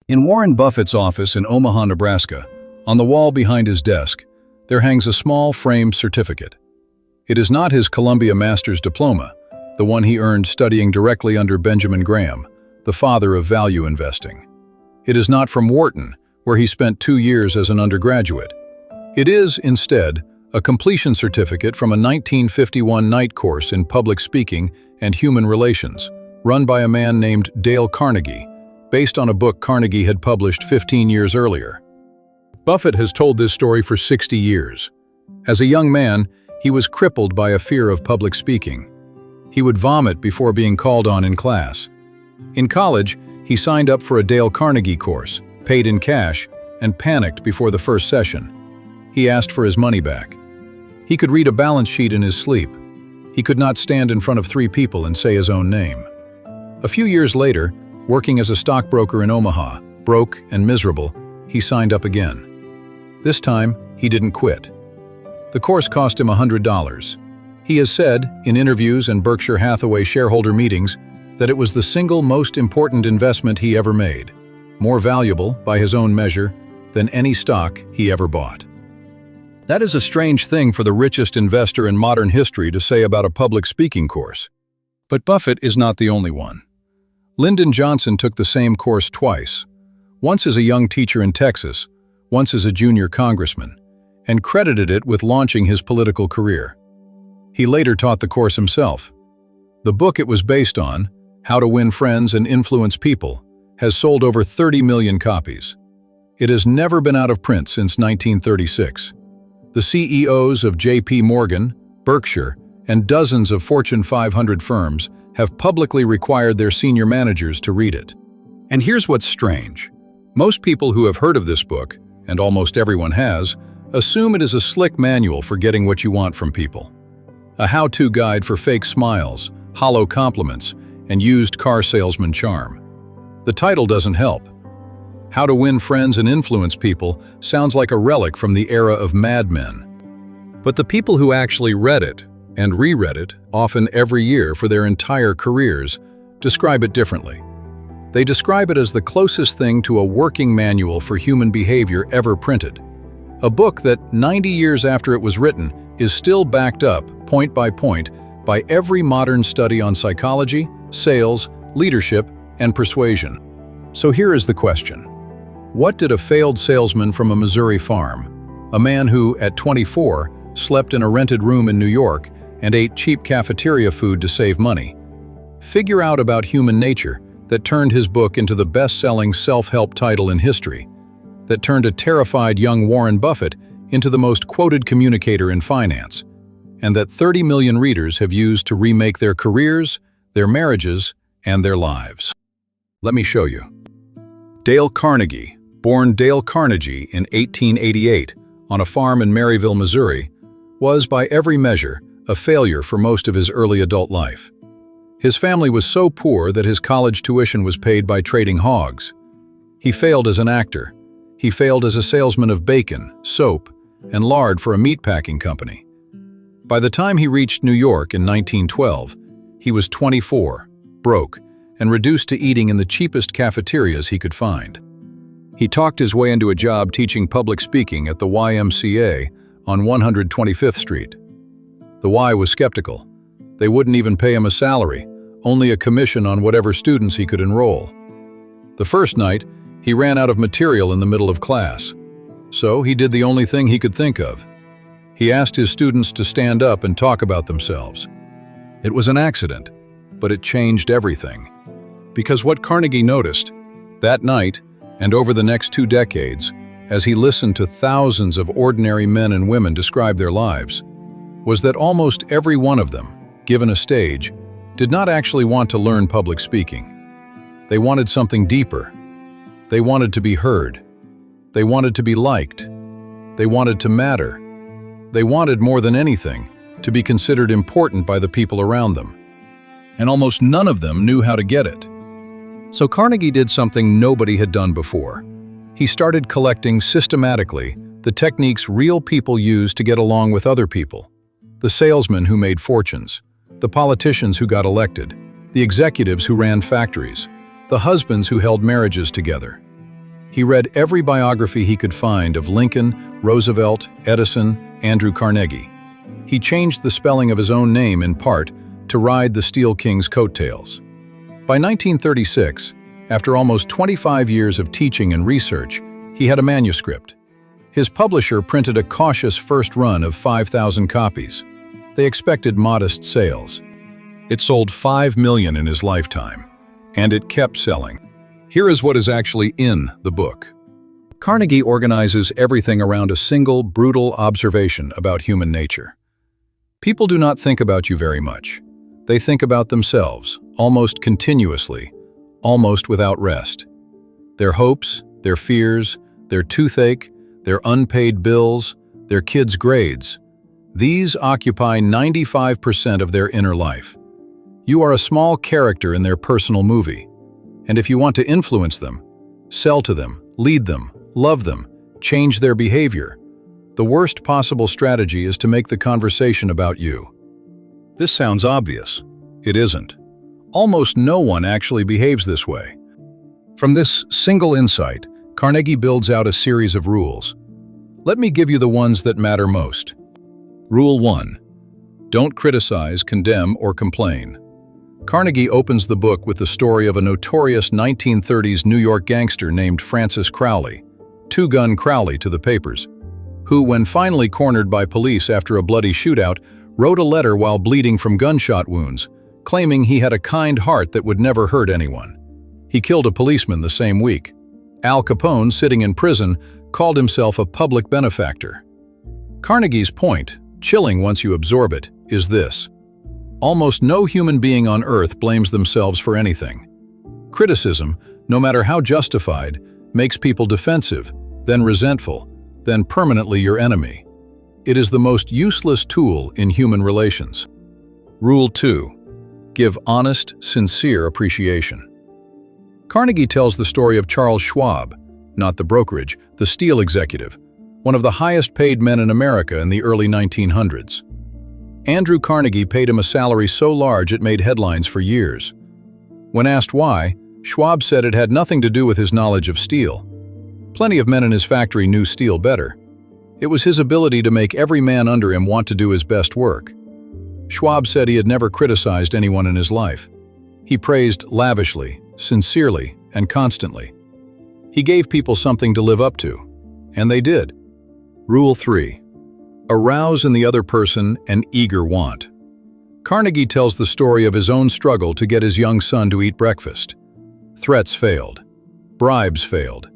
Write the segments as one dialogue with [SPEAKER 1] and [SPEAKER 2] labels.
[SPEAKER 1] In Warren Buffett's office in Omaha, Nebraska, on the wall behind his desk, there hangs a small framed certificate. It is not his Columbia Master's Diploma, the one he earned studying directly under Benjamin Graham, the father of value investing. It is not from Wharton, where he spent 2 years as an undergraduate. It is, instead, a completion certificate from a 1951 night course in public speaking and human relations, run by a man named Dale Carnegie, based on a book Carnegie had published 15 years earlier. Buffett has told this story for 60 years. As a young man, he was crippled by a fear of public speaking. He would vomit before being called on in class. In college, he signed up for a Dale Carnegie course, paid in cash, and panicked before the first session. He asked for his money back. He could read a balance sheet in his sleep. He could not stand in front of 3 people and say his own name. A few years later, working as a stockbroker in Omaha, broke and miserable, he signed up again. This time, he didn't quit. The course cost him $100. He has said, in interviews and Berkshire Hathaway shareholder meetings, that it was the single most important investment he ever made, more valuable, by his own measure, than any stock he ever bought. That is a strange thing for the richest investor in modern history to say about a public speaking course. But Buffett is not the only one. Lyndon Johnson took the same course twice, once as a young teacher in Texas, once as a junior congressman, and credited it with launching his political career. He later taught the course himself. The book it was based on, How to Win Friends and Influence People, has sold over 30 million copies. It has never been out of print since 1936. The CEOs of J.P. Morgan, Berkshire, and dozens of Fortune 500 firms have publicly required their senior managers to read it. And here's what's strange. Most people who have heard of this book, and almost everyone has, assume it is a slick manual for getting what you want from people. A how-to guide for fake smiles, hollow compliments, and used car salesman charm. The title doesn't help. How to Win Friends and Influence People sounds like a relic from the era of Mad Men. But the people who actually read it, and reread it, often every year for their entire careers, describe it differently. They describe it as the closest thing to a working manual for human behavior ever printed. A book that, 90 years after it was written, is still backed up, point by point, by every modern study on psychology, sales, leadership, and persuasion. So here is the question. What did a failed salesman from a Missouri farm, a man who, at 24, slept in a rented room in New York and ate cheap cafeteria food to save money, figure out about human nature that turned his book into the best-selling self-help title in history, that turned a terrified young Warren Buffett into the most quoted communicator in finance, and that 30 million readers have used to remake their careers, their marriages, and their lives? Let me show you. Dale Carnegie, born Dale Carnegie in 1888 on a farm in Maryville, Missouri, was, by every measure, a failure for most of his early adult life. His family was so poor that his college tuition was paid by trading hogs. He failed as an actor. He failed as a salesman of bacon, soap, and lard for a meatpacking company. By the time he reached New York in 1912, he was 24, broke, and reduced to eating in the cheapest cafeterias he could find. He talked his way into a job teaching public speaking at the YMCA on 125th Street. The Y was skeptical. They wouldn't even pay him a salary, only a commission on whatever students he could enroll. The first night, he ran out of material in the middle of class. So he did the only thing he could think of. He asked his students to stand up and talk about themselves. It was an accident, but it changed everything. Because what Carnegie noticed, that night, and over the next 2 decades, as he listened to thousands of ordinary men and women describe their lives, was that almost every one of them, given a stage, did not actually want to learn public speaking. They wanted something deeper. They wanted to be heard. They wanted to be liked. They wanted to matter. They wanted, more than anything, to be considered important by the people around them. And almost none of them knew how to get it. So Carnegie did something nobody had done before. He started collecting systematically the techniques real people use to get along with other people. The salesmen who made fortunes, the politicians who got elected, the executives who ran factories, the husbands who held marriages together. He read every biography he could find of Lincoln, Roosevelt, Edison, Andrew Carnegie. He changed the spelling of his own name in part to ride the Steel King's coattails. By 1936, after almost 25 years of teaching and research, he had a manuscript. His publisher printed a cautious first run of 5,000 copies. They expected modest sales. It sold 5 million in his lifetime, and it kept selling. Here is what is actually in the book. Carnegie organizes everything around a single, brutal observation about human nature. People do not think about you very much. They think about themselves, almost continuously, almost without rest. Their hopes, their fears, their toothache, their unpaid bills, their kids' grades. These occupy 95% of their inner life. You are a small character in their personal movie. And if you want to influence them, sell to them, lead them, love them, change their behavior, the worst possible strategy is to make the conversation about you. This sounds obvious. It isn't. Almost no one actually behaves this way. From this single insight, Carnegie builds out a series of rules. Let me give you the ones that matter most. Rule 1. Don't criticize, condemn, or complain. Carnegie opens the book with the story of a notorious 1930s New York gangster named Francis Crowley, Two-Gun Crowley to the papers, who, when finally cornered by police after a bloody shootout, wrote a letter while bleeding from gunshot wounds, claiming he had a kind heart that would never hurt anyone. He killed a policeman the same week. Al Capone, sitting in prison, called himself a public benefactor. Carnegie's point, chilling once you absorb it, is this. Almost no human being on earth blames themselves for anything. Criticism, no matter how justified, makes people defensive, then resentful, then permanently your enemy. It is the most useless tool in human relations. Rule 2. Give honest, sincere appreciation. Carnegie tells the story of Charles Schwab, not the brokerage, the steel executive, one of the highest paid men in America in the early 1900s. Andrew Carnegie paid him a salary so large it made headlines for years. When asked why, Schwab said it had nothing to do with his knowledge of steel. Plenty of men in his factory knew steel better. It was his ability to make every man under him want to do his best work. Schwab said he had never criticized anyone in his life. He praised lavishly, sincerely, and constantly. He gave people something to live up to, and they did. Rule 3. Arouse in the other person an eager want. Carnegie tells the story of his own struggle to get his young son to eat breakfast. Threats failed. Bribes failed.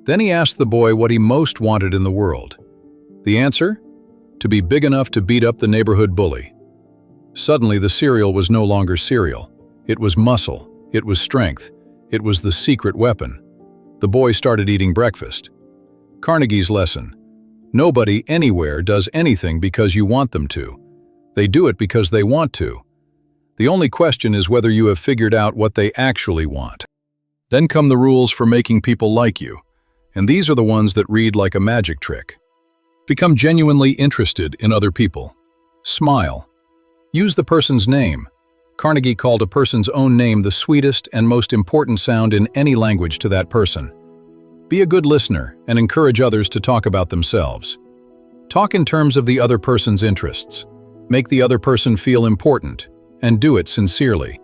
[SPEAKER 1] Then he asked the boy what he most wanted in the world. The answer? To be big enough to beat up the neighborhood bully. Suddenly the cereal was no longer cereal. It was muscle. It was strength. It was the secret weapon. The boy started eating breakfast. Carnegie's lesson. Nobody anywhere does anything because you want them to. They do it because they want to. The only question is whether you have figured out what they actually want. Then come the rules for making people like you, and these are the ones that read like a magic trick. Become genuinely interested in other people. Smile. Use the person's name. Carnegie called a person's own name the sweetest and most important sound in any language to that person. Be a good listener and encourage others to talk about themselves. Talk in terms of the other person's interests. Make the other person feel important, and do it sincerely.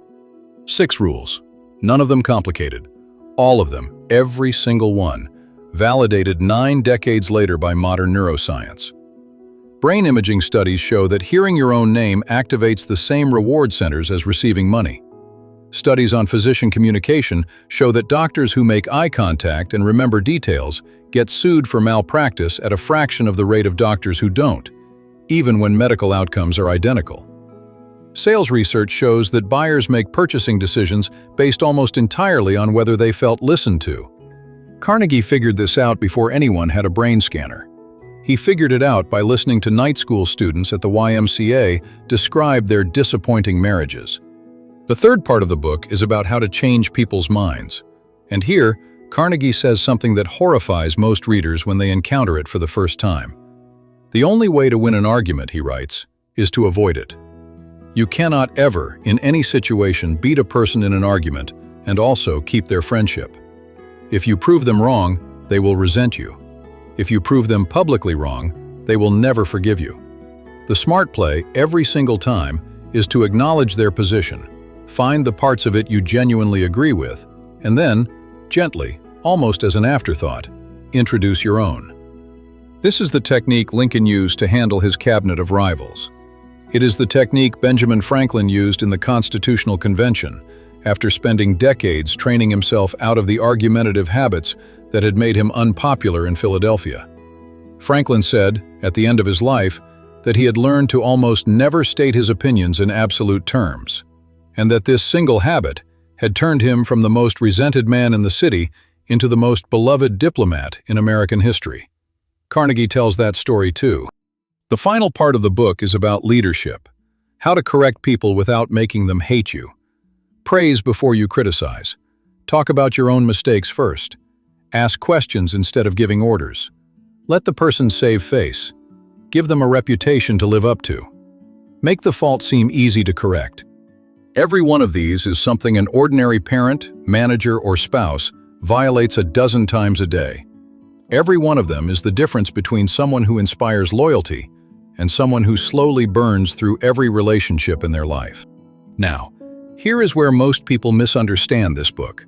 [SPEAKER 1] 6 rules. None of them complicated. All of them, every single one, validated 9 decades later by modern neuroscience. Brain imaging studies show that hearing your own name activates the same reward centers as receiving money. Studies on physician communication show that doctors who make eye contact and remember details get sued for malpractice at a fraction of the rate of doctors who don't, even when medical outcomes are identical. Sales research shows that buyers make purchasing decisions based almost entirely on whether they felt listened to. Carnegie figured this out before anyone had a brain scanner. He figured it out by listening to night school students at the YMCA describe their disappointing marriages. The third part of the book is about how to change people's minds. And here, Carnegie says something that horrifies most readers when they encounter it for the first time. The only way to win an argument, he writes, is to avoid it. You cannot ever, in any situation, beat a person in an argument and also keep their friendship. If you prove them wrong, they will resent you. If you prove them publicly wrong, they will never forgive you. The smart play, every single time, is to acknowledge their position, find the parts of it you genuinely agree with, and then, gently, almost as an afterthought, introduce your own. This is the technique Lincoln used to handle his cabinet of rivals. It is the technique Benjamin Franklin used in the Constitutional Convention after spending decades training himself out of the argumentative habits that had made him unpopular in Philadelphia. Franklin said, at the end of his life, that he had learned to almost never state his opinions in absolute terms, and that this single habit had turned him from the most resented man in the city into the most beloved diplomat in American history. Carnegie tells that story too. The final part of the book is about leadership, how to correct people without making them hate you. Praise before you criticize. Talk about your own mistakes first. Ask questions instead of giving orders. Let the person save face. Give them a reputation to live up to. Make the fault seem easy to correct. Every one of these is something an ordinary parent, manager, or spouse violates a dozen times a day. Every one of them is the difference between someone who inspires loyalty and someone who slowly burns through every relationship in their life. Now, here is where most people misunderstand this book.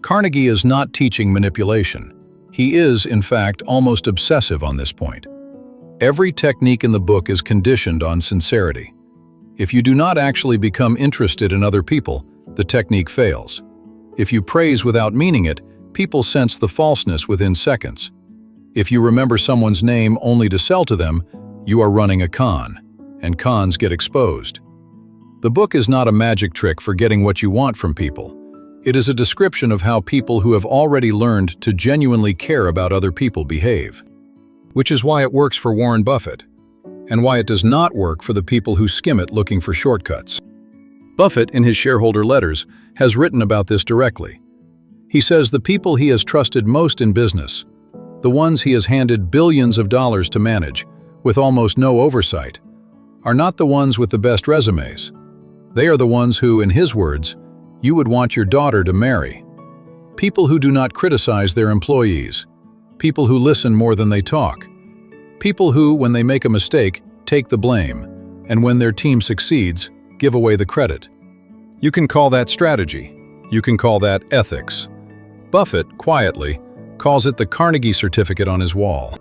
[SPEAKER 1] Carnegie is not teaching manipulation. He is, in fact, almost obsessive on this point. Every technique in the book is conditioned on sincerity. If you do not actually become interested in other people, the technique fails. If you praise without meaning it, people sense the falseness within seconds. If you remember someone's name only to sell to them, you are running a con, and cons get exposed. The book is not a magic trick for getting what you want from people. It is a description of how people who have already learned to genuinely care about other people behave. Which is why it works for Warren Buffett, and why it does not work for the people who skim it looking for shortcuts. Buffett, in his shareholder letters, has written about this directly. He says the people he has trusted most in business, the ones he has handed billions of dollars to manage, with almost no oversight, are not the ones with the best resumes. They are the ones who, in his words, you would want your daughter to marry. People who do not criticize their employees. People who listen more than they talk. People who, when they make a mistake, take the blame, and when their team succeeds, give away the credit. You can call that strategy. You can call that ethics. Buffett, quietly, calls it the Carnegie certificate on his wall.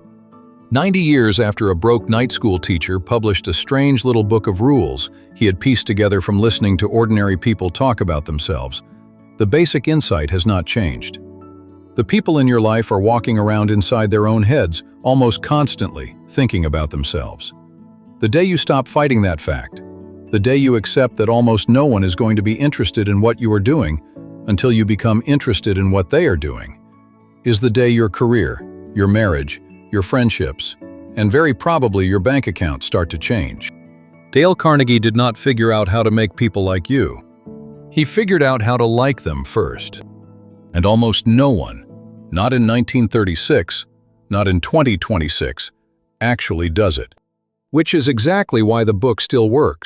[SPEAKER 1] 90 years after a broke night school teacher published a strange little book of rules he had pieced together from listening to ordinary people talk about themselves, the basic insight has not changed. The people in your life are walking around inside their own heads, almost constantly, thinking about themselves. The day you stop fighting that fact, the day you accept that almost no one is going to be interested in what you are doing until you become interested in what they are doing, is the day your career, your marriage, your friendships, and very probably your bank account start to change. Dale Carnegie did not figure out how to make people like you. He figured out how to like them first. And almost no one, not in 1936, not in 2026, actually does it. Which is exactly why the book still works.